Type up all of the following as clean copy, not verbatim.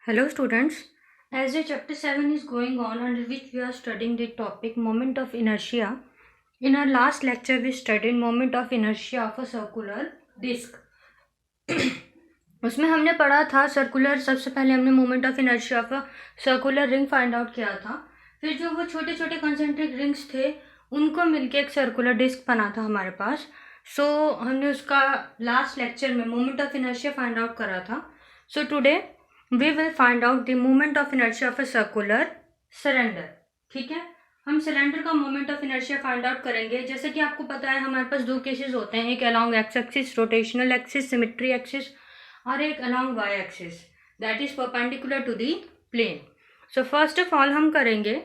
Hello students, as the chapter 7 is going on under which we are studying the topic moment of inertia. In our last lecture we studied moment of inertia of a circular disc. उसमें हमने पढ़ा था circular, सबसे पहले हमने moment of inertia of a circular ring find out किया था। फिर जो वो छोटे छोटे कंसेंट्रिक रिंग्स थे उनको मिलके एक सर्कुलर डिस्क बना था हमारे पास। हमने उसका लास्ट लेक्चर में moment of inertia find out करा था। Today we will find out the moment of inertia of a circular cylinder. ठीक है, हम सिलेंडर का moment of inertia find out करेंगे। जैसे कि आपको पता है हमारे पास दो केसेस होते हैं, एक along x axis rotational axis symmetry axis और एक along y axis that is perpendicular to the plane. So first of all हम करेंगे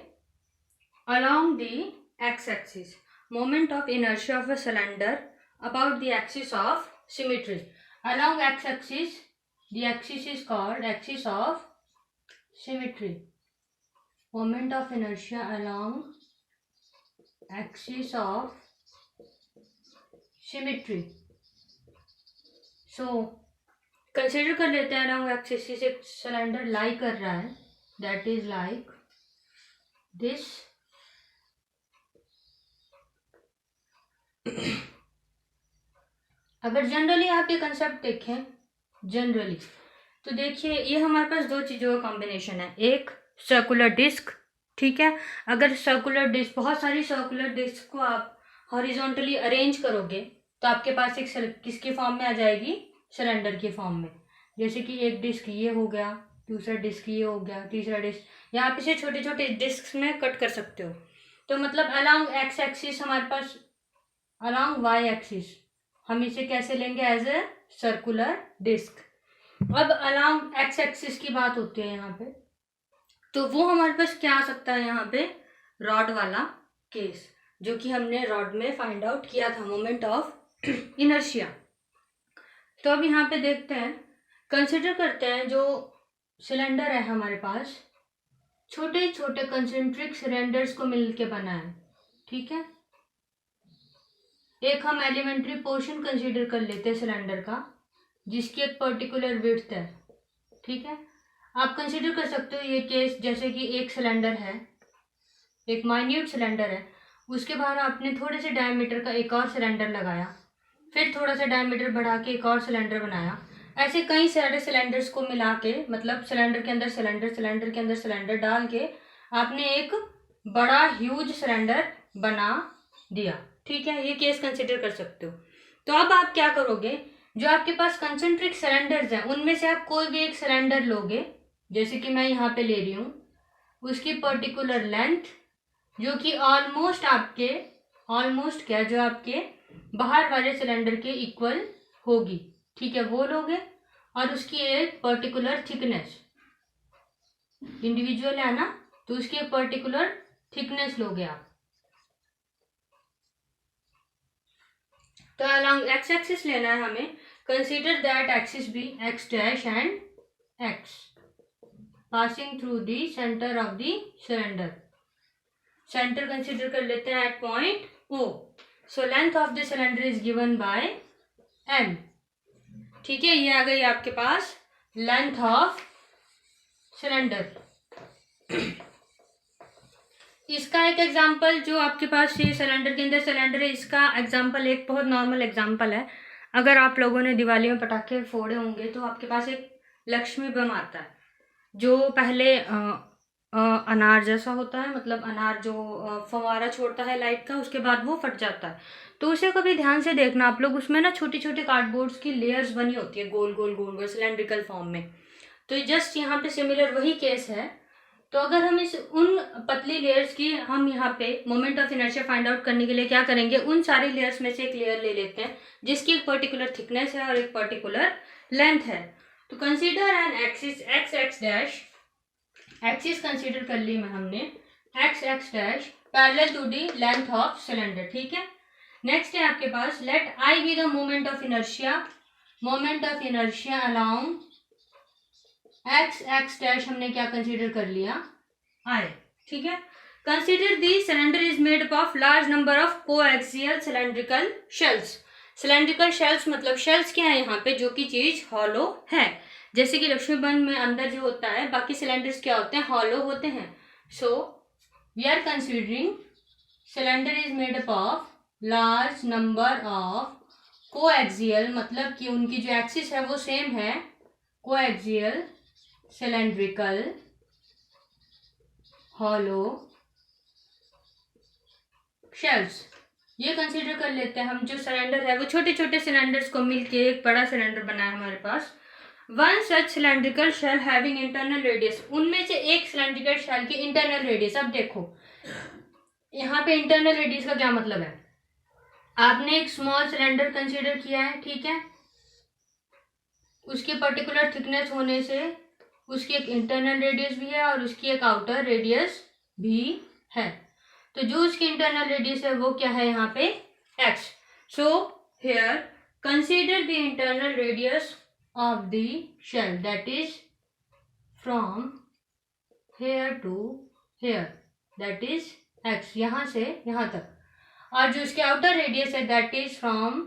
along the x axis moment of inertia of a cylinder about the axis of symmetry. Along x axis the axis is called axis of symmetry. Moment of inertia along axis of symmetry. Consider कर लेते हैं along axis से एक cylinder लाई कर रहा है, that is like this. अगर generally आप ये कंसेप्ट देखें जनरली तो देखिए ये हमारे पास दो चीज़ों का कॉम्बिनेशन है, एक सर्कुलर डिस्क। ठीक है, अगर सर्कुलर डिस्क, बहुत सारी सर्कुलर डिस्क को आप हॉरिजॉन्टली अरेंज करोगे तो आपके पास एक किसके फॉर्म में आ जाएगी, सिलेंडर के फॉर्म में। जैसे कि एक डिस्क ये हो गया, दूसरा डिस्क ये हो गया, तीसरा डिस्क, या आप इसे छोटे छोटे डिस्क में कट कर सकते हो। तो मतलब अलॉन्ग एक्स एक्सिस हमारे पास, अलॉन्ग वाई एक्सिस हम इसे कैसे लेंगे, एज ए सर्कुलर डिस्क। अब अलॉन्ग एक्स एक्सिस की बात होती है यहाँ पे, तो वो हमारे पास क्या आ सकता है यहाँ पे, रॉड वाला केस, जो कि हमने रॉड में फाइंड आउट किया था मोमेंट ऑफ इनर्शिया। तो अब यहाँ पे देखते हैं, कंसिडर करते हैं जो सिलेंडर है हमारे पास छोटे छोटे कंसेंट्रिक सिलेंडर्स को मिलके बना है। ठीक है, एक हम एलिमेंट्री पोर्शन कंसीडर कर लेते हैं सिलेंडर का, जिसकी एक पर्टिकुलर विड्थ है। ठीक है, आप कंसीडर कर सकते हो ये केस, जैसे कि एक सिलेंडर है, एक माइन्यूट सिलेंडर है, उसके बाहर आपने थोड़े से डायमीटर का एक और सिलेंडर लगाया, फिर थोड़ा सा डायमीटर बढ़ा के एक और सिलेंडर बनाया। ऐसे कई सारे सिलेंडर्स को मिला के, मतलब सिलेंडर के अंदर सिलेंडर, सिलेंडर के अंदर सिलेंडर डाल के आपने एक बड़ा ह्यूज सिलेंडर बना दिया। ठीक है, ये केस कंसिडर कर सकते हो। तो अब आप क्या करोगे, जो आपके पास कंसेंट्रिक सिलेंडर्स हैं उनमें से आप कोई भी एक सिलेंडर लोगे, जैसे कि मैं यहाँ पे ले रही हूँ, उसकी पर्टिकुलर लेंथ जो कि ऑलमोस्ट क्या, जो आपके बाहर वाले सिलेंडर के इक्वल होगी। ठीक है, वो लोगे, और उसकी एक पर्टिकुलर थिकनेस, इंडिविजुअल है ना, तो उसकी एक पर्टिकुलर थिकनेस लोगे आप। तो अलॉन्ग एक्स एक्सिस लेना है हमें, consider that axis be x dash and x passing through the centre of the cylinder. Centre consider कर लेते हैं at point o. So length of the cylinder is given by m. ठीक है, ये आ गई आपके पास लेंथ ऑफ सिलेंडर। इसका एक एग्जांपल जो आपके पास ये सिलेंडर के अंदर सिलेंडर है, इसका एग्जांपल एक बहुत नॉर्मल एग्जांपल है। अगर आप लोगों ने दिवाली में पटाखे फोड़े होंगे तो आपके पास एक लक्ष्मी बम आता है, जो पहले अनार जैसा होता है, मतलब अनार जो फव्वारा छोड़ता है लाइट का, उसके बाद वो फट जाता है। तो उसे कभी ध्यान से देखना आप लोग, उसमें ना छोटी छोटी कार्डबोर्ड्स की लेयर्स बनी होती है, गोल गोल गोल गोल सिलेंड्रिकल फॉर्म में। तो जस्ट यहाँ पे सिमिलर वही केस है। तो अगर हम इस उन पतली लेयर्स की, हम यहाँ पे moment of inertia find out करने के लिए क्या करेंगे, उन सारी लेयर्स में से एक लेयर ले लेते हैं जिसकी एक पर्टिकुलर थिकनेस है और एक पर्टिकुलर लेंथ है। तो consider an axis X X dash, axis consider कर ली में हमने X X dash parallel to the length of cylinder. ठीक है, नेक्स्ट है आपके पास let I be the moment of inertia, moment of inertia along X X dash हमने क्या कंसीडर कर लिया, आई। ठीक है, consider the cylinder is made up of large number of coaxial cylindrical shells. Cylindrical shells मतलब shells क्या है यहाँ पे, जो कि चीज हॉलो है। जैसे कि लक्ष्मीबन में अंदर जो होता है, बाकी सिलेंडर्स क्या होते हैं, हॉलो होते हैं. So we are considering cylinder is made up of large number of coaxial, मतलब कि उनकी जो एक्सिस है वो सेम है, कोएक्सियल सिलेंड्रिकल हॉलो शेल्स. ये कंसीडर कर लेते हैं हम. जो सिलेंडर है वो छोटे छोटे सिलेंडर्स को मिलके एक बड़ा सिलेंडर बना है हमारे पास. One such cylindrical shell having internal radius, उनमें से एक सिलेंड्रिकल शेल की इंटरनल रेडियस. अब देखो यहाँ पे इंटरनल रेडियस का क्या मतलब है. आपने एक स्मॉल सिलेंडर कंसीडर किया है, ठीक है, उसकी पर्टिकुलर थिकनेस होने से उसकी एक इंटरनल रेडियस भी है और उसकी एक आउटर रेडियस भी है. तो जो उसकी इंटरनल रेडियस है वो क्या है यहाँ पे, x. So here consider the internal radius of the shell that is from here to here, that is x, यहाँ से यहाँ तक. और जो उसकी आउटर रेडियस है that is from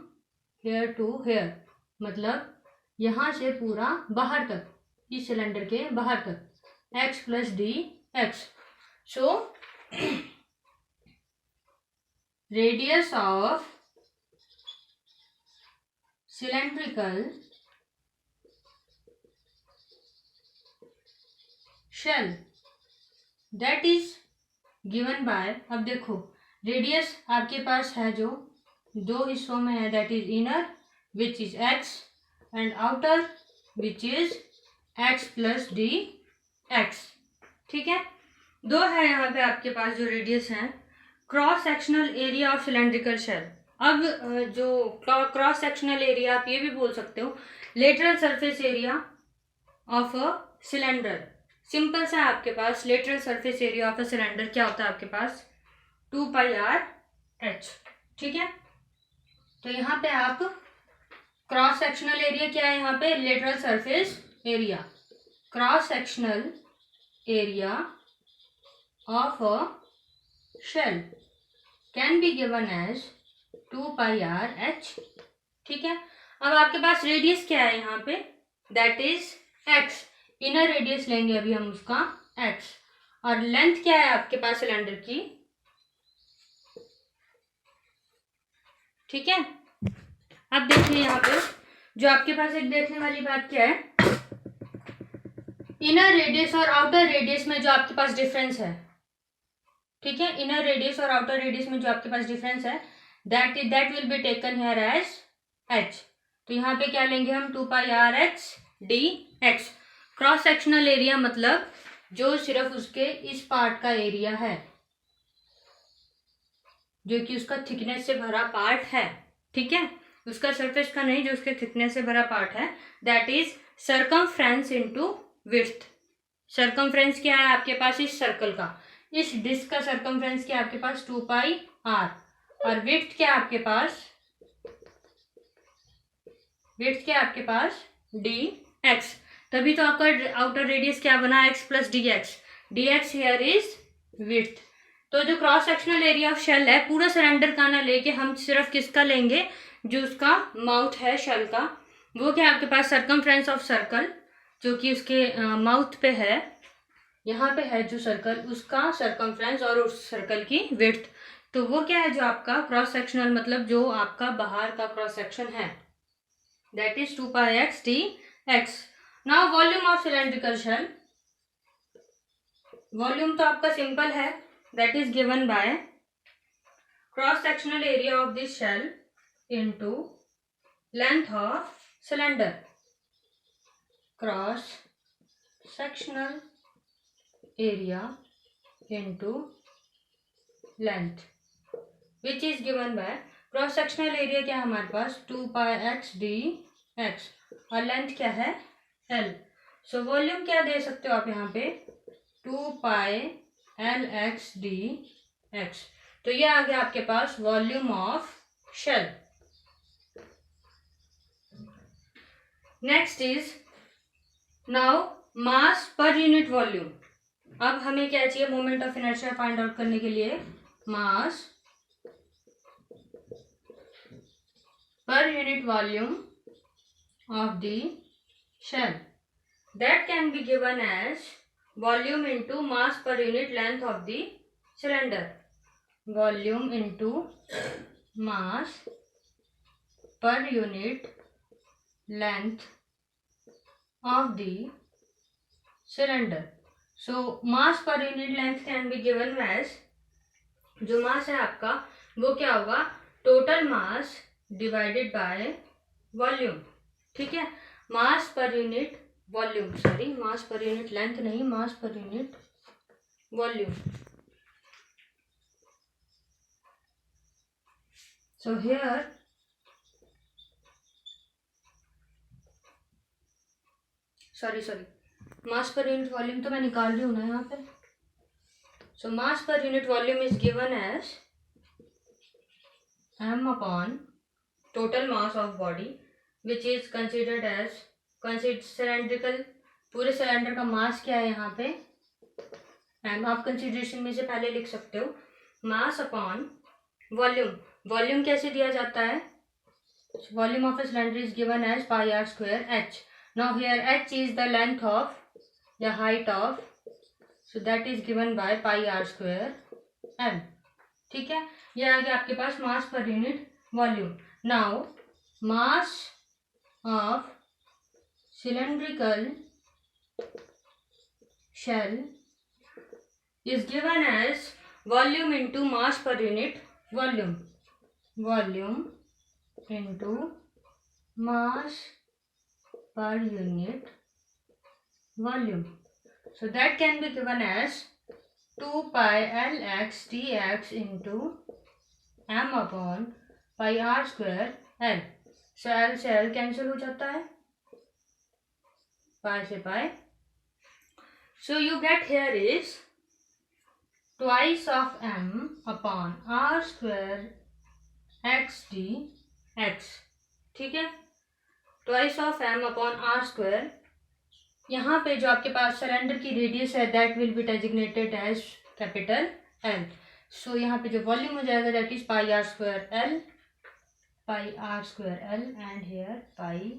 here to here, मतलब यहाँ से पूरा बाहर तक, इस सिलेंडर के बाहर तक, x plus d x. So radius of cylindrical shell that is given by, अब देखो रेडियस आपके पास है जो दो हिस्सों में है, that is inner which is x and outer which is x plus d x. ठीक है, दो है यहाँ पे आपके पास जो रेडियस है. Cross sectional area of cylindrical shell. अब जो क्रॉस सेक्शनल एरिया, आप ये भी बोल सकते हो lateral surface area of a cylinder. Simple सा आपके पास lateral surface area of a cylinder क्या होता है आपके पास, 2πr/h. ठीक है, तो यहाँ पे आप क्रॉस सेक्शनल एरिया क्या है, यहाँ पे lateral surface area, cross sectional area of a shell can be given as 2πr/h. ठीक है, अब आपके पास रेडियस क्या है यहाँ पे, that is x. Inner radius लेंगे अभी हम उसका x. और लेंथ क्या है आपके पास सिलेंडर की. ठीक है, अब देखिए यहाँ पे जो आपके पास एक देखने वाली बात क्या है, इनर रेडियस और आउटर रेडियस में जो आपके पास डिफरेंस है. ठीक है, इनर रेडियस और आउटर रेडियस में जो आपके पास डिफरेंस है that will be taken here as h. तो यहाँ पे क्या लेंगे हम, 2πr/h dx. Cross sectional area मतलब जो सिर्फ उसके इस पार्ट का एरिया है, जो कि उसका थिकनेस से भरा पार्ट है. ठीक है, उसका सरफेस का नहीं, जो उसके थिकनेस से भरा पार्ट है, that is circumference into width. Circumference क्या है आपके पास इस सर्कल का, इस डिस्क का सर्कमफ्रेंस क्या है आपके पास 2πr. और विड्थ क्या है आपके पास, विड्थ क्या है आपके पास dx. तभी तो आपका आउटर रेडियस क्या बना, x plus d x. dx here is width. तो जो cross sectional area of shell है, पूरा सिलेंडर का ना लेके हम सिर्फ किसका लेंगे, जो उसका माउथ है शेल का, वो क्या आपके पास सर्कमफ्रेंस ऑफ सर्कल, जो कि उसके माउथ पे है, यहाँ पे है जो सर्कल, उसका सर्कमफ्रेंस और उस सर्कल की विड्थ. तो वो क्या है जो आपका क्रॉस सेक्शनल, मतलब जो आपका बाहर का क्रॉस सेक्शन है, that is 2πx dx. Now volume of cylindrical shell. Volume तो आपका सिंपल है, that is given by cross sectional area of this shell into length of cylinder. Cross sectional area into length which is given by cross sectional area क्या है हमारे पास 2πx dx और length क्या है l. So volume क्या दे सकते हो आप यहाँ पे 2πlx dx. तो ये आ गया आपके पास volume of shell. Next is now mass per unit volume. अब हमें क्या चाहिए, moment of inertia find out करने के लिए mass per unit volume of the shell. that can be given as volume into mass per unit length of the cylinder. Volume into mass per unit length of the cylinder. So mass per unit length can be given as, जो मास है आपका वो क्या होगा, total mass divided by volume. ठीक है, मास per unit volume, sorry mass per unit length नहीं, mass per unit volume. So here sorry mass per unit volume तो मैं निकाल रही हूँ ना यहाँ पे. So mass per unit volume is given as m upon total mass of body which is considered as cylindrical. पूरे सिलेंडर का मास क्या है यहाँ पे m. आप कंसिडरेशन में से पहले लिख सकते हो मास अपॉन वॉल्यूम. वॉल्यूम कैसे दिया जाता है, volume of a cylinder is given as pi r square h. Now here h is the length of the height of, so that is given by pi r square l. ठीक है, ये आ गया आपके पास mass per unit volume. Now mass of cylindrical shell is given as volume into mass per unit volume. Volume into mass per unit volume. So that can be given as 2 pi Lx dx into m upon pi r square L. So L से L cancel हो जाता है, pi से pi. So you get here is twice of m upon r square x dx. ठीक है, twice of m upon r square. यहाँ पे जो आपके पास सिलेंडर की रेडियस है that will be designated as capital L. So यहाँ पे जो वॉल्यूम हो जाएगा that is pi are square L, pi are square L and here pi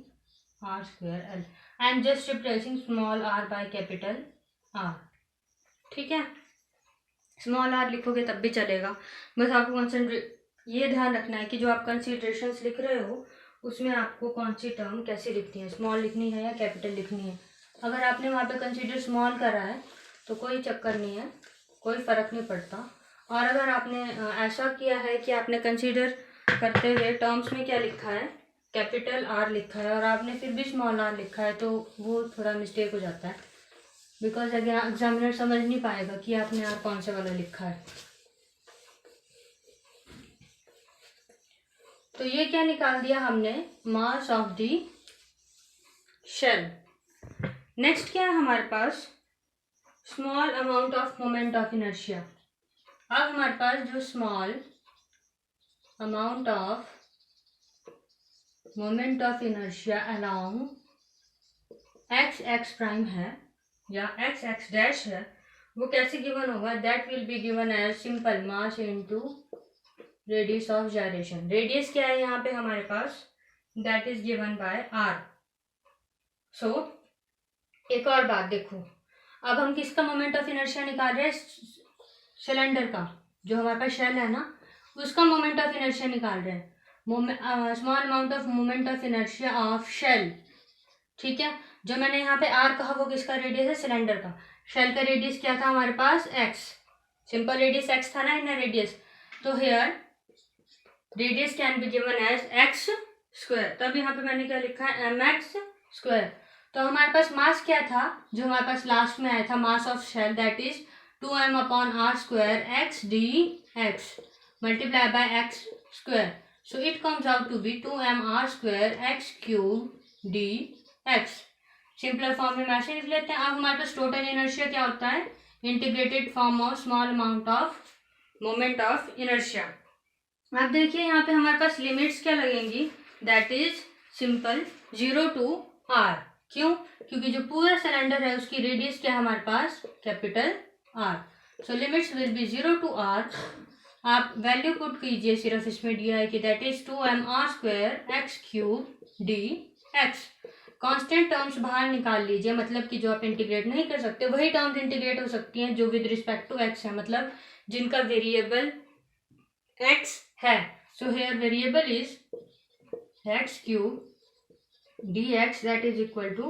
are square L. I am just replacing small r by capital R. ठीक है, small r लिखोगे तब भी चलेगा, बस आपको ये ध्यान रखना है कि जो आप कंसिडरेशंस लिख रहे हो उसमें आपको कौन सी टर्म कैसे लिखनी है, स्मॉल लिखनी है या कैपिटल लिखनी है. अगर आपने वहाँ पे कंसीडर स्मॉल करा है तो कोई चक्कर नहीं है, कोई फ़र्क नहीं पड़ता. और अगर आपने ऐसा किया है कि आपने कंसीडर करते हुए टर्म्स में क्या लिखा है, कैपिटल R लिखा है, और आपने फिर भी स्मॉल r लिखा है, तो वो थोड़ा मिस्टेक हो जाता है, बिकॉज अगर एग्जामिनर समझ नहीं पाएगा कि आपने R कौन से वाला लिखा है. तो ये क्या निकाल दिया हमने, mass of the shell. Next क्या है हमारे पास, small amount of moment of inertia. अब हमारे पास जो small amount of moment of inertia along X X prime है या एक्स एक्स डैश है, वो कैसे गिवन होगा, that will be given as simple mass into radius of gyration. Radius क्या है यहाँ पे हमारे पास, that is given by r. So एक और बात देखो, अब हम किसका मोमेंट ऑफ इनर्शिया निकाल रहे हैं, सिलेंडर का, जो हमारे पास शेल है ना उसका मोमेंट ऑफ इनर्शिया निकाल रहे हैं. Small amount of moment of inertia of shell. ठीक है, जो मैंने यहाँ पे r कहा वो किसका रेडियस है, सिलेंडर का. शेल का रेडियस क्या था हमारे पास, x. सिंपल रेडियस x था ना, इनर रेडियस. तो here radius can be given as x square. तब यहाँ पे मैंने क्या लिखा है, एम एक्स स्क्वायर. तो हमारे पास मास क्या था, जो हमारे पास लास्ट में आया था, mass of shell that is 2m upon r square x d x multiply by x square. So it comes out to be 2m r square x cube d x. Simpler form में ऐसे लिख लेते हैं. अब हमारे पास total inertia क्या होता है, integrated form of small amount of moment of inertia. अब देखिए यहाँ पे हमारे पास लिमिट्स क्या लगेंगी, that is simple 0 to r. क्यों, क्योंकि जो पूरा सिलेंडर है उसकी रेडियस क्या है हमारे पास, capital R. So limits will be 0 to r. आप वैल्यू पुट कीजिए सिर्फ इसमें डी आई की, that is 2m r square x cube d X. Constant terms बाहर निकाल लीजिए, मतलब कि जो आप इंटीग्रेट नहीं कर सकते वही टर्म्स इंटीग्रेट हो सकती हैं जो विद रिस्पेक्ट टू एक्स है, मतलब जिनका वेरिएबल एक्स है. So hair variable is x cube dx that is equal to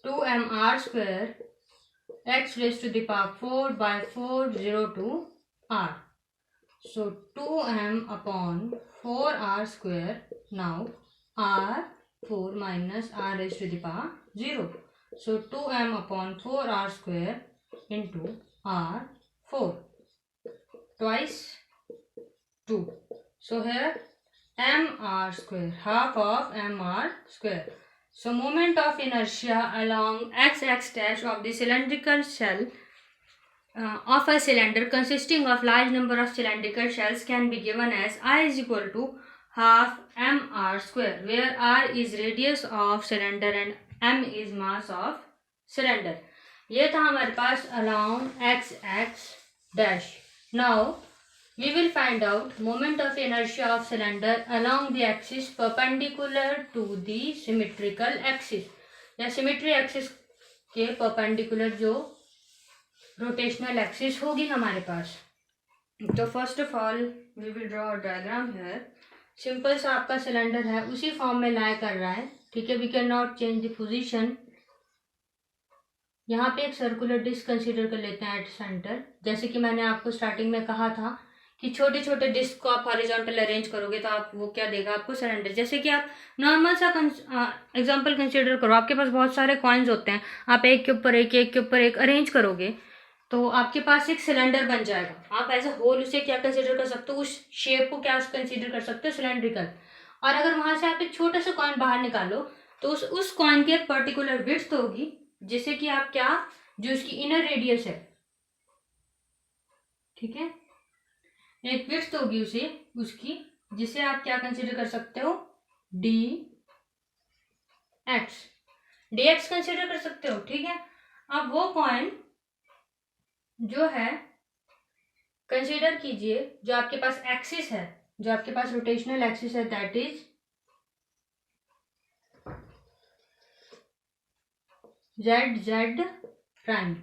2mr square x raised to the power 4 by 402 r. So 2m upon 4r square. Now r 4 minus r raised to the power 0. So 2m upon 4r square into r 4 twice 2. So here mr square, half of mr square. So moment of inertia along x dash of the cylindrical shell of a cylinder consisting of large number of cylindrical shells can be given as I is equal to half mr square, where r is radius of cylinder and m is mass of cylinder. ये था हमारे पास along x dash. Now we will find out moment of inertia of cylinder along the axis perpendicular to the symmetrical axis, या symmetry axis के perpendicular जो rotational axis होगी हमारे पास. तो first of all we will draw a diagram here. Simple सा आपका cylinder है, उसी फॉर्म में लाई कर रहा है, ठीक है. We can not change the position. यहाँ पे एक सर्कुलर डिस्क कंसीडर कर लेते हैं एट सेंटर. जैसे कि मैंने आपको स्टार्टिंग में कहा था कि छोटे छोटे डिस्क को आप हॉरिजॉन्टल अरेंज करोगे तो आप वो क्या देगा आपको, सिलेंडर. जैसे कि आप नॉर्मल सा एग्जांपल कंसीडर करो, आपके पास बहुत सारे कॉइन्स होते हैं, आप एक के ऊपर एक अरेंज करोगे तो आपके पास एक सिलेंडर बन जाएगा. आप एज अ होल उसे क्या कंसीडर कर सकते हो, उस शेप को क्या कंसीडर कर सकते हो, सिलेंड्रिकल. और अगर वहां से आप एक छोटा सा कॉइन बाहर निकालो तो उस कॉइन की एक पर्टिकुलर विड्थ होगी, जिससे कि आप क्या, जो उसकी इनर रेडियस है, ठीक है, एक विड्थ होगी उसकी, जिसे आप क्या कंसीडर कर सकते हो, dx कंसीडर कर सकते हो, ठीक है. अब वो कॉइन जो है कंसीडर कीजिए जो आपके पास एक्सिस है, जो आपके पास रोटेशनल एक्सिस है, दैट इज z प्राइम.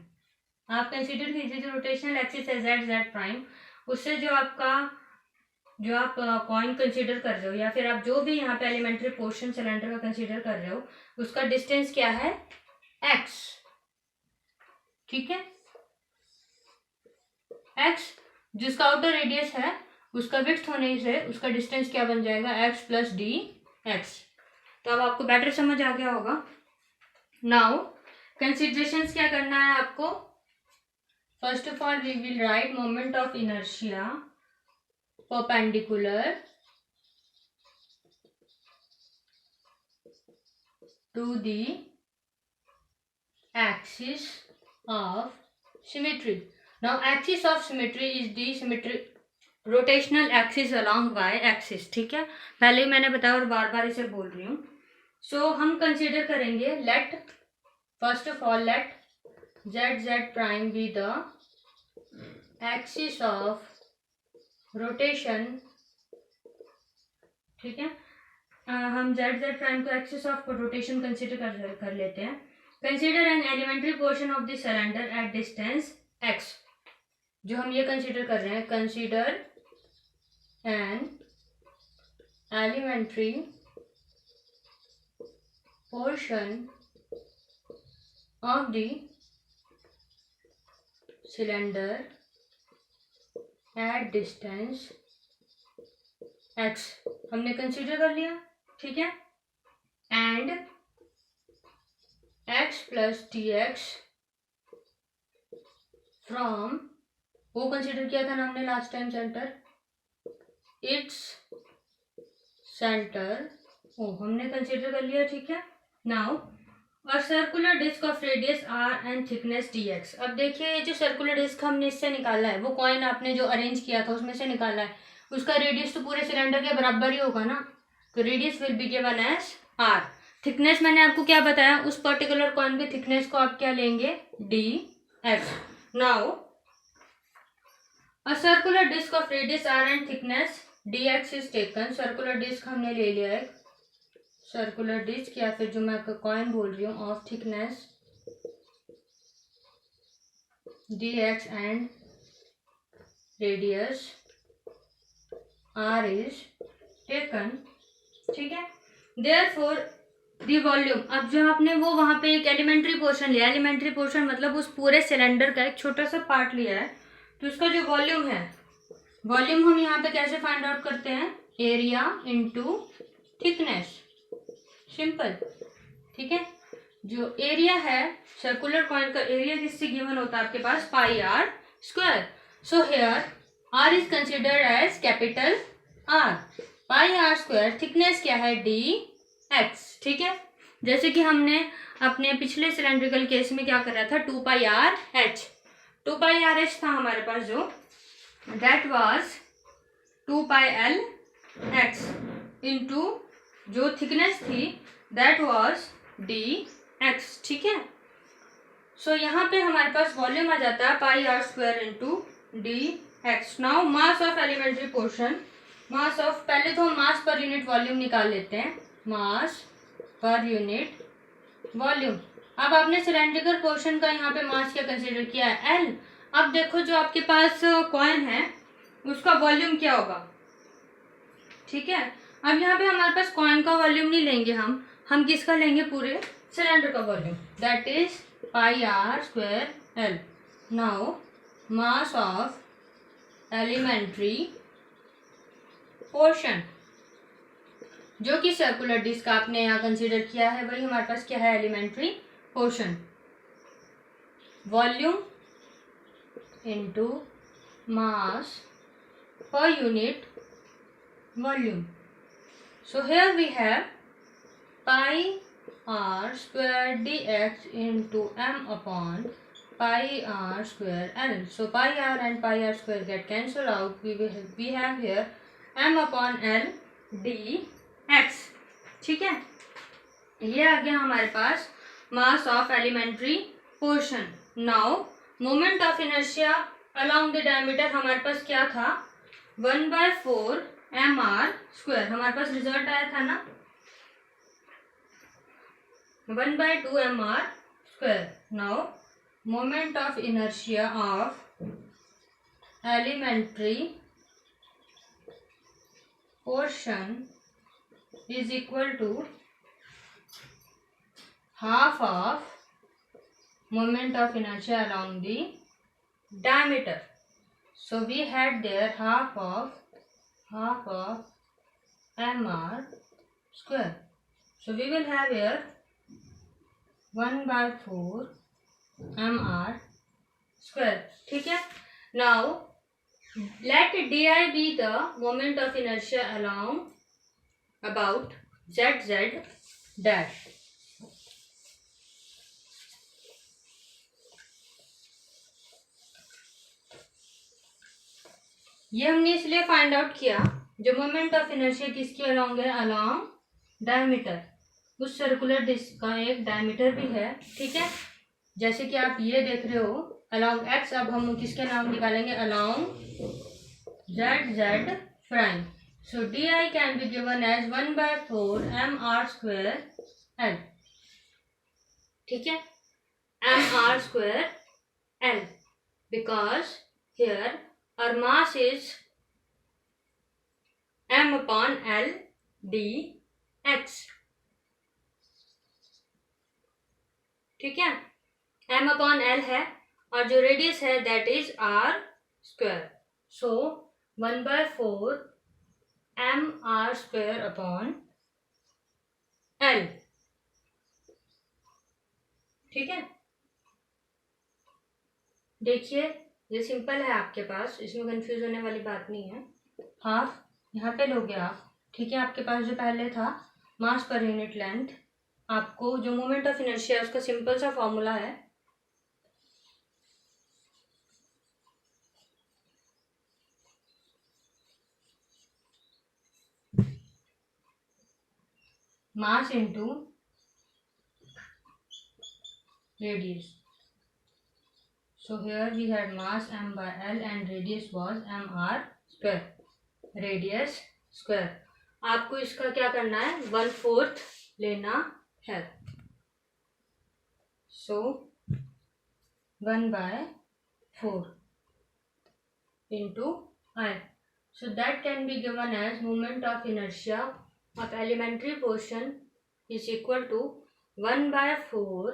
आप कंसीडर कीजिए जो रोटेशनल एक्सिस है z प्राइम, उससे जो आप कॉइन कंसीडर कर रहे हो, या फिर आप जो भी यहाँ पे एलिमेंट्री पोर्शन सिलेंडर का कंसीडर कर रहे हो, उसका डिस्टेंस क्या है, x, ठीक है. x जिसका आउटर रेडियस है, उसका विड्थ होने से उसका डिस्टेंस क्या बन जाएगा, x प्लस डी एक्स. तो अब आपको बेटर समझ आ गया होगा. नाउ कंसिडरेशंस क्या करना है आपको. First of all we will write moment of inertia perpendicular to the axis of symmetry. Now axis of symmetry is the symmetry rotational axis along y axis, ठीक है. पहले ही मैंने बताया और बार बार इसे बोल रही हूँ. सो हम कंसीडर करेंगे, let first of all let z prime be the axis of rotation, ठीक है. हम z प्राइम को एक्सिस ऑफ रोटेशन कंसीडर कर लेते हैं. Consider an elementary portion of the cylinder at distance x. जो हम ये कंसीडर कर रहे हैं, consider an elementary portion of the cylinder at distance x. हमने कंसीडर कर लिया, ठीक है. And x plus d x from, वो कंसीडर किया था ना हमने last time, center, it's center, O हमने कंसीडर कर लिया, ठीक है. नाउ और circular disc of radius r and thickness dx. अब देखिए ये जो सर्कुलर डिस्क हमने इससे निकाला है, वो कॉइन आपने जो अरेंज किया था उसमें से निकाला है, उसका रेडियस तो पूरे सिलेंडर के बराबर ही होगा ना, तो radius will be given as r. Thickness मैंने आपको क्या बताया, उस पर्टिकुलर कॉइन के थिकनेस को आप क्या लेंगे, dx. Now A circular disc of radius r and thickness dx is taken. Circular disc हमने ले लिया है, सर्कुलर डिस्क या फिर जो मैं कॉइन बोल रही हूँ of thickness dx and radius r is taken, ठीक है। देयरफॉर द वॉल्यूम, अब जो आपने वो वहां पे एक एलिमेंट्री पोर्शन लिया, एलिमेंट्री पोर्शन मतलब उस पूरे सिलेंडर का एक छोटा सा पार्ट लिया है, तो उसका जो वॉल्यूम है, वॉल्यूम हम यहाँ पे कैसे फाइंड आउट करते हैं, एरिया इनटू थिकनेस, सिंपल, ठीक है। जो एरिया है सर्कुलर कॉइन का एरिया किससे गिवन होता है आपके पास, pi are square. So here R is considered as capital R, pi are square, thickness क्या है डी एक्स, ठीक है। जैसे कि हमने अपने पिछले सिलेंड्रिकल केस में क्या कर रहा था, 2 पाई आर एच, 2 पाई आर एच था हमारे पास जो, that was 2 pi L x into जो थिकनेस थी दैट वाज डी एक्स, ठीक है। सो यहाँ पे हमारे पास वॉल्यूम आ जाता है pi are square into d X. Now mass of elementary portion, mass of, पहले तो हम मास पर यूनिट वॉल्यूम निकाल लेते हैं, मास पर यूनिट वॉल्यूम। अब आपने सिलेंड्रिकल पोर्शन का यहाँ पे मास क्या कंसिडर किया है, एल। अब देखो जो आपके पास कॉइन है उसका वॉल्यूम क्या होगा, ठीक है। अब यहाँ पे हमारे पास कॉइन का वॉल्यूम नहीं लेंगे हम किसका लेंगे, पूरे सिलेंडर का volume, that is pi are square l. Now mass of elementary portion, जो कि सर्कुलर डिस्क आपने यहाँ कंसीडर किया है, वही हमारे पास क्या है, elementary portion, volume into mass per unit volume. So here we have pi r square dx into m upon pi r square l. So pi r and pi r square get cancelled out. We have here m upon l dx, ठीक है। ये आ गया हमारे पास mass of elementary portion. Now moment of inertia along the diameter हमारे पास क्या था, 1/4 एम आर स्क्वायर, हमारे पास रिजल्ट आया था ना 1/2 m r square. Now moment of inertia of elementary portion is equal to half of moment of inertia along the diameter. So we had there half of mr square. So we will have here 1/4 mr square, ठीक है। Now let di be the moment of inertia along about zz dash। ये हमने इसलिए find out किया, जो moment of inertia किसके along है, along diameter, उस सर्कुलर डिस्क का एक डायमीटर भी है, ठीक है। जैसे कि आप ये देख रहे हो अलोंग एक्स, अब हम किसके नाम निकालेंगे, along z z prime. So d I can be given as 1/4 m r square l, ठीक है, m r square l, because here our mass is m upon l dx, ठीक है। m upon l है और जो radius है that is r square. So 1/4 m r square upon l, ठीक है। देखिए ये सिंपल है आपके पास, इसमें कंफ्यूज होने वाली बात नहीं है। हाफ यहाँ पे लोगे आप, ठीक है। आपके पास जो पहले था मास पर यूनिट लेंथ, आपको जो मोमेंट ऑफ इनर्शिया है उसका सिंपल सा फॉर्मूला है mass into radius. So here we had mass m by l and radius was mr square, radius square। आपको इसका क्या करना है, 1/4 लेना है। सो 1/4 into I. So that can be given as moment of inertia of elementary portion is equal to 1/4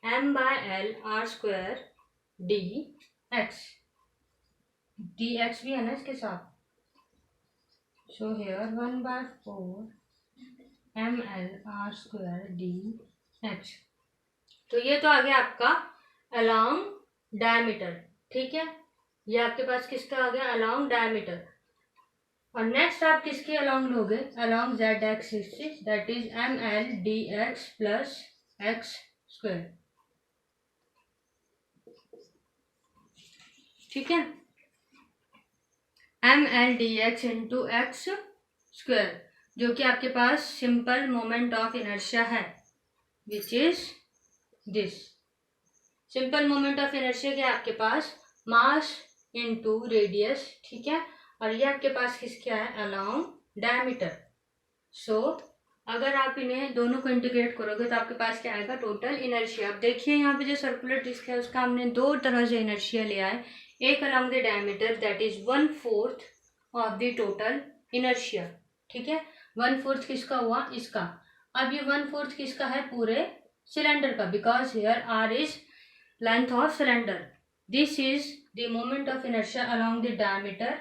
m/l r square dx. dx भी है ना इसके साथ. So here 1/4 ml r square dx. तो ये तो आ गया आपका along diameter. ठीक है, ये आपके पास किसका आ गया? along diameter. और नेक्स्ट आप किसके along लोगे? along z axis, that is ml dx plus x square. ठीक है, ml dx into x square, जो कि आपके पास सिंपल मोमेंट ऑफ इनर्शिया है, which is this. Simple moment of inertia क्या है आपके पास? मास इनटू रेडियस. ठीक है, और ये आपके पास किसका है? Along diameter. सो अगर आप इन्हें दोनों को इंटीग्रेट करोगे तो आपके पास क्या आएगा? Total inertia. अब देखिए यहाँ पे जो सर्कुलर डिस्क है उसका हमने दो तरह से इनर्शिया लिया है. एक along the diameter, that is 1/4 of the total inertia. ठीक है, 1/4 किसका हुआ? इसका. अब ये 1/4 किसका है? पूरे सिलेंडर का, because here r is length of cylinder. This is the moment of inertia along the diameter,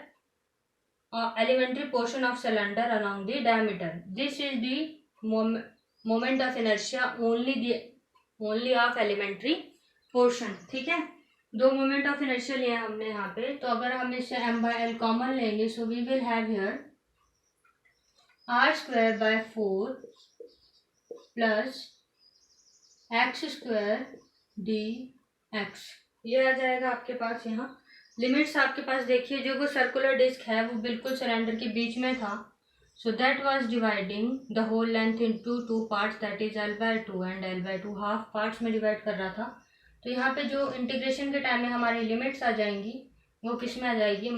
elementary portion of cylinder along the diameter. This is the moment of inertia only of elementary portion. ठीक है, दो moment of inertia लिए हमने यहाँ पे. तो अगर हम इससे m/l कॉमन लेंगे, so we will have here r square by 4 plus x square dx. ये आ जाएगा आपके पास. यहाँ लिमिट्स आपके पास देखिए, जो वो सर्कुलर डिस्क है वो बिल्कुल सिलेंडर के बीच में था. So that was dividing the whole length into two parts, that is l/2 and l/2 half parts में डिवाइड कर रहा था. तो यहाँ पे जो इंटीग्रेशन के टाइम में हमारी लिमिट्स आ जाएंगी वो किस में आ जाएगी?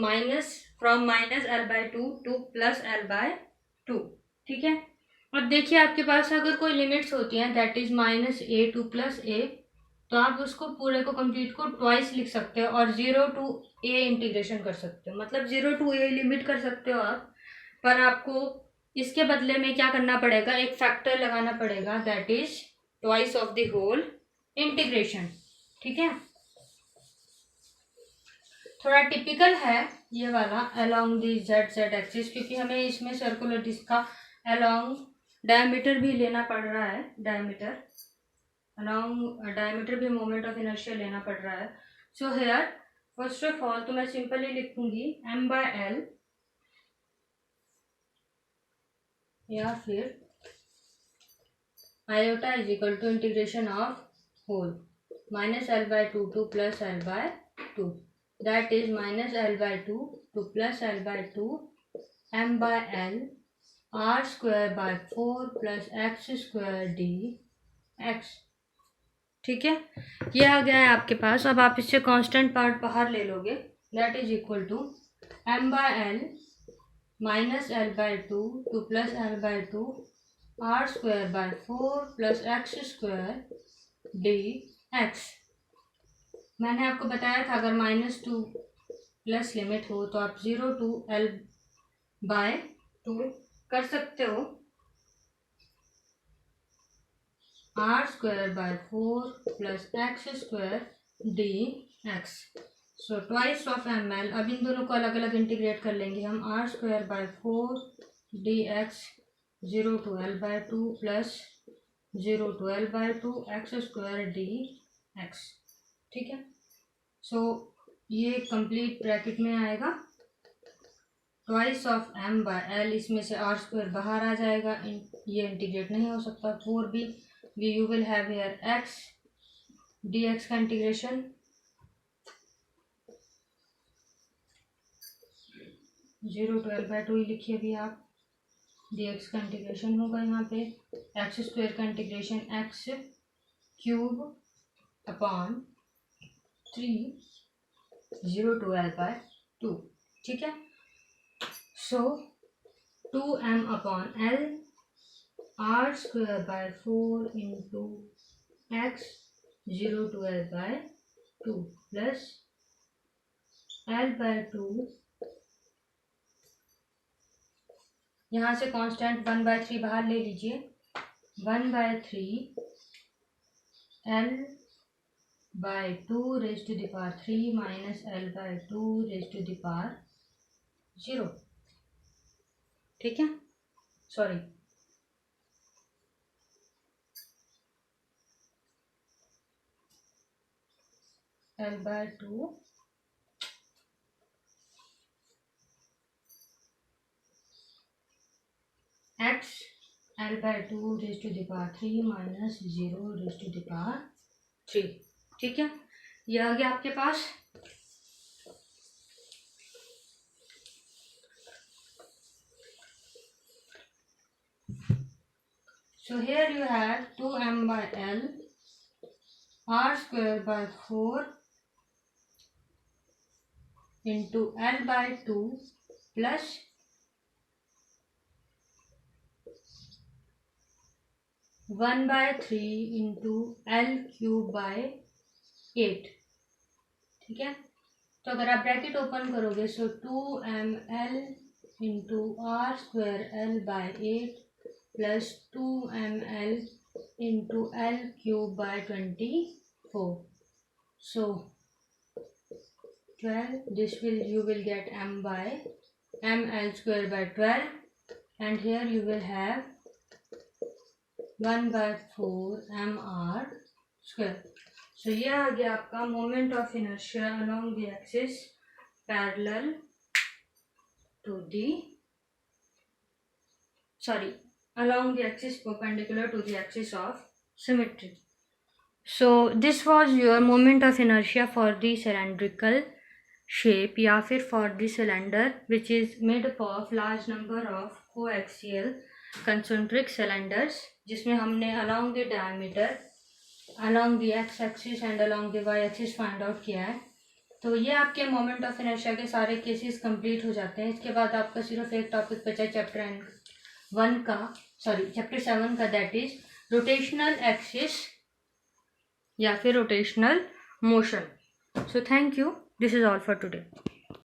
From -l/2 to +l/2. ठीक है, अब देखिए आपके पास अगर कोई लिमिट्स होती हैं that is -a to +a, तो आप उसको पूरे को कंप्लीट को ट्वाइस लिख सकते हो और 0 टू a इंटीग्रेशन कर सकते हो. मतलब 0 टू a लिमिट कर सकते हो आप, पर आपको इसके बदले में क्या करना पड़ेगा? एक फैक्टर लगाना पड़ेगा, that is twice of the whole integration. ठीक है, थोड़ा टिपिकल है ये वाला अलोंग द z एक्सिस, क्योंकि हमें इसमें सर्कुलर डिस्क का अलोंग डायमीटर भी लेना पड़ रहा है. डायमीटर भी मोमेंट ऑफ इनर्शिया लेना पड़ रहा है. So here first of all तो मैं सिंपली लिखूंगी m/l, या फिर iota is equal to integration of whole -l/2 to +l/2, that is -l/2 to +l/2 m/l r square by 4 plus x square dx. ठीक है, ये आ गया है आपके पास. अब आप इससे कांस्टेंट पार्ट बाहर ले लोगे, that is equal to m/l -l/2 to +l/2 r square by 4 plus x square dx. मैंने आपको बताया था अगर -2 प्लस लिमिट हो तो आप 0 टू l/2 कर सकते हो. r square by 4 plus x square dx. So twice of ml. अब इन दोनों को अलग अलग इंटीग्रेट कर लेंगे हम. r square by 4 dx 0 to l/2 plus 0 to l/2 x square dx. ठीक है, सो ये कंप्लीट ब्रैकेट में आएगा. ट्वाइस ऑफ m/l, इसमें से r स्क्वायर बाहर आ जाएगा, ये इंटीग्रेट नहीं हो सकता. 4 भी you will have here x dx का इंटीग्रेशन 0 to l/2 ही लिखिए अभी आप. dx का इंटीग्रेशन होगा यहाँ पे x स्क्वायर का integration x cube upon 3 0 to l/2. ठीक है, सो 2m upon l r square by 4 into x 0 to l by 2 plus l by 2, यहाँ से कांस्टेंट 1/3 बाहर ले लीजिए, 1/3 l by 2 raised to the power 3 minus l by 2 raised to the power 0. ठीक है, sorry l by 2 x l by 2 raised to the power 3 minus 0 raised to the power 3. ठीक है, ये आ गया आपके पास. So here you have 2m by l r square by 4 into l by 2 plus one by 3 into l cube by 8. ठीक है, तो अगर आप ब्रैकेट ओपन करोगे so 2ml into r square l by 8 plus 2ml into l cube by 24. So 12, this will you will get m by ml square by 12 and here you will have 1 by 4 mr square. So ये आ गया आपका moment of inertia along the axis parallel to the along the axis perpendicular to the axis of symmetry. So this was your moment of inertia for the cylindrical shape या फिर for the cylinder which is made up of large number of coaxial concentric cylinders, जिसमें हमने along the diameter, along the x axis and along the y axis find out किया है. तो ये आपके moment of inertia के सारे cases complete हो जाते हैं. इसके बाद आपका सिर्फ एक टॉपिक बचा है चैप्टर 7 का, दैट इज रोटेशनल एक्सिस या फिर rotational motion. So thank you, this is all for today.